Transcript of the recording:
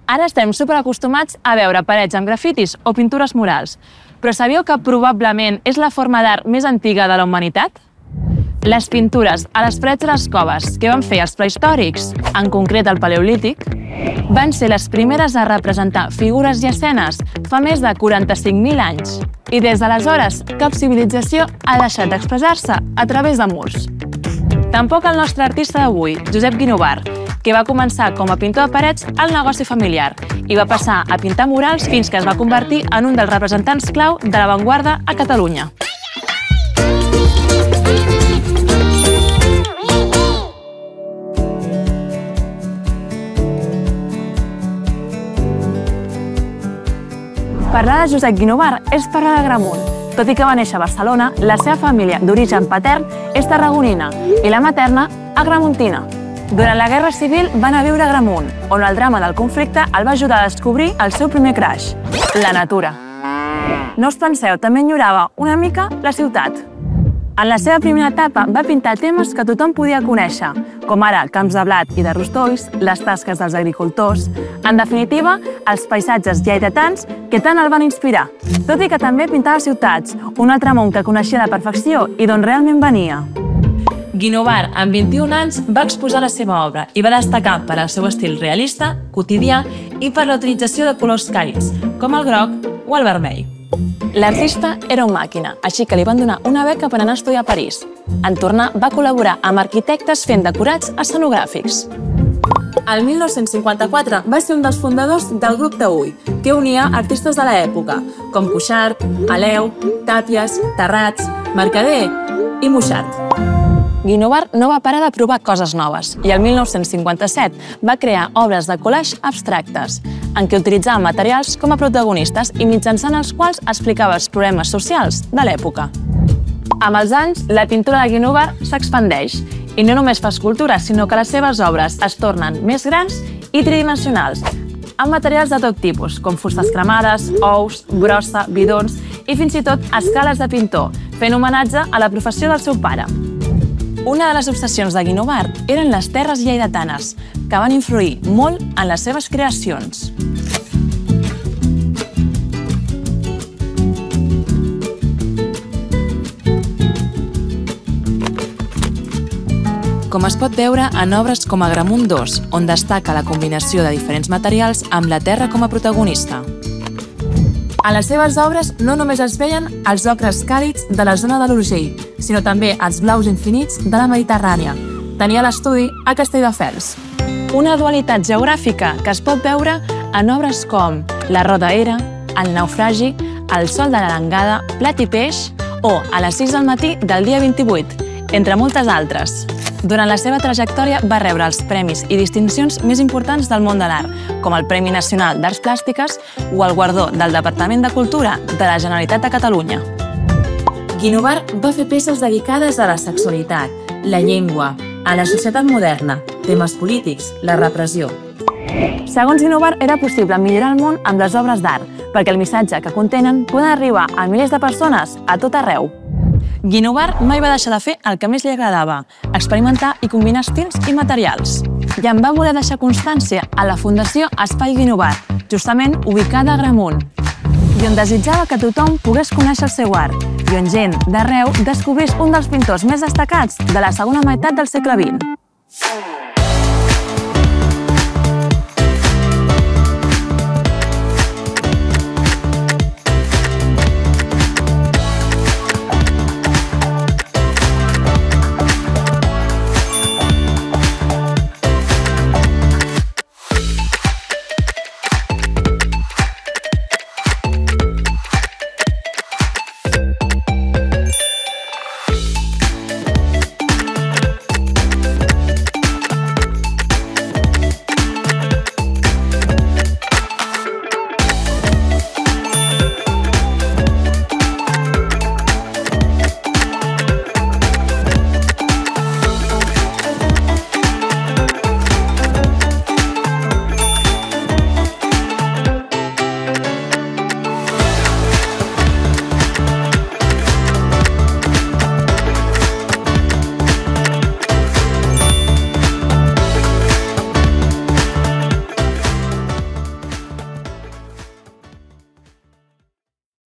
Ara estem superacostumats a veure parets amb grafitis o pintures murals, però sabíeu que probablement és la forma d'art més antiga de la humanitat? Les pintures a les parets de les coves que van fer els prehistòrics, en concret el Paleolític, van ser les primeres a representar figures i escenes fa més de 45.000 anys. I des d'aleshores, cap civilització ha deixat d'expressar-se a través de murs. Tampoc el nostre artista d'avui, Josep Guinovart, que va començar com a pintor de parets al negoci familiar i va passar a pintar murals fins que es va convertir en un dels representants clau de l'avantguarda a Catalunya. Parlar de Josep Guinovart és parlar d'Agramunt. Tot i que va néixer a Barcelona, la seva família d'origen patern és tarragonina i la materna agramuntina. Durant la Guerra Civil va anar a viure a Agramunt, on el drama del conflicte el va ajudar a descobrir el seu primer crush, la natura. No us penseu, també enyorava una mica la ciutat. En la seva primera etapa va pintar temes que tothom podia conèixer, com ara camps de blat i de rostolls, les tasques dels agricultors, en definitiva, els paisatges lleidatans que tant el van inspirar, tot i que també pintava ciutats, un altre món que coneixia a la perfecció i d'on realment venia. Guinovart, amb 21 anys, va exposar la seva obra i va destacar per al seu estil realista, quotidià i per la utilització de colors càlids, com el groc o el vermell. L'artista era un màquina, així que li van donar una beca per anar a estudiar a París. En tornar, va col·laborar amb arquitectes fent decorats escenogràfics. El 1954 va ser un dels fundadors del grup Taüll, que unia artistes de l'època, com Cuixart, Aleu, Tàpies, Terrats, Mercader i Moixart. Guinovart no va parar de provar coses noves i el 1957 va crear obres de collage abstractes, en què utilitzava materials com a protagonistes i mitjançant els quals explicava els problemes socials de l'època. Amb els anys, la pintura de Guinovart s'expandeix i no només fa escultures, sinó que les seves obres es tornen més grans i tridimensionals, amb materials de tot tipus, com fustes cremades, ous, brossa, bidons i fins i tot escales de pintor, fent homenatge a la professió del seu pare. Una de les obsessions de Guinovart eren les terres lleidatanes, que van influir molt en les seves creacions. Com es pot veure en obres com Agramunt II, on destaca la combinació de diferents materials amb la terra com a protagonista. A les seves obres no només es veien els ocres càlids de la zona de l'Urgell, sinó també els blaus infinits de la Mediterrània. Tenia l'estudi a Castelldefels. Una dualitat geogràfica que es pot veure en obres com La Roda Era, El Naufragi, El Sol de l'Arengada, Plat i Peix o A les 6 del matí del dia 28, entre moltes altres. Durant la seva trajectòria va rebre els premis i distincions més importants del món de l'art, com el Premi Nacional d'Arts Plàstiques o el guardó del Departament de Cultura de la Generalitat de Catalunya. Guinovart va fer peces dedicades a la sexualitat, la llengua, a la societat moderna, temes polítics, la repressió. Segons Guinovart, era possible millorar el món amb les obres d'art, perquè el missatge que contenen poden arribar a milers de persones a tot arreu. Guinovart mai va deixar de fer el que més li agradava, experimentar i combinar estils i materials. I en va voler deixar constància a la Fundació Espai Guinovart, justament ubicada a Agramunt, i on desitjava que tothom pogués conèixer el seu art, i on gent d'arreu descobrís un dels pintors més destacats de la segona meitat del segle XX.